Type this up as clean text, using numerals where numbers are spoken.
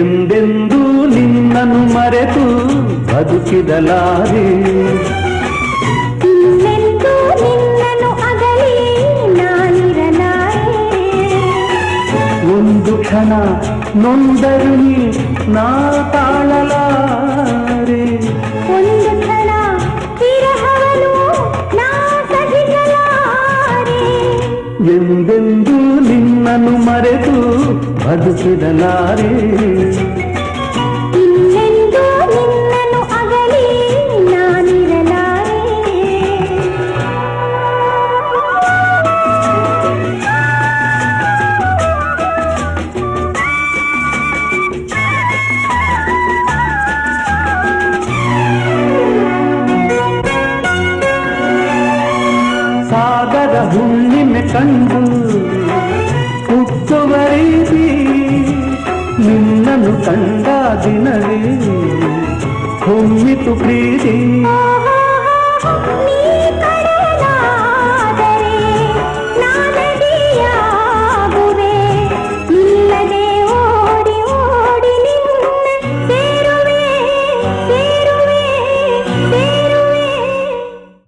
ಎಂದೆಂದೂ ನಿನ್ನನ್ನು ಮರೆತು ಬದುಕಿದಲಾರೆ, ಇನ್ನೆಂದೂ ನಿನ್ನನ್ನು ಅಗಲಿ ನಾನಿರಲಾರೆ. ಒಂದು ಕ್ಷಣ ನೊಂದರು ನೀ ನಾ ತಾಳಲಾರೆ, ಒಂದು ಕ್ಷಣ ವಿರಹವನ್ನು ನಾ ಸಹಿಸಲಾರೆ. ಎಂದೆಂದೂ ನಿನ್ನನ್ನು ಮರೆತು ಬದುಕಿದಲಾರೆ, ಇನ್ನೆಂದೂ ನಿನ್ನನ್ನು ಅಗಲಿ ನಾನಿರಲಾರೆ. ಸಾಗರ ಹುಣ್ಣಿಮೆ ಕಂಡು ಹುಟ್ಟುವ ರೀತಿ ನಿನ್ನನ್ನು ಕಂಡ ದಿನವೇ ಹೊಮ್ಮಿತು ಪ್ರೀತಿ. ಓಹೋ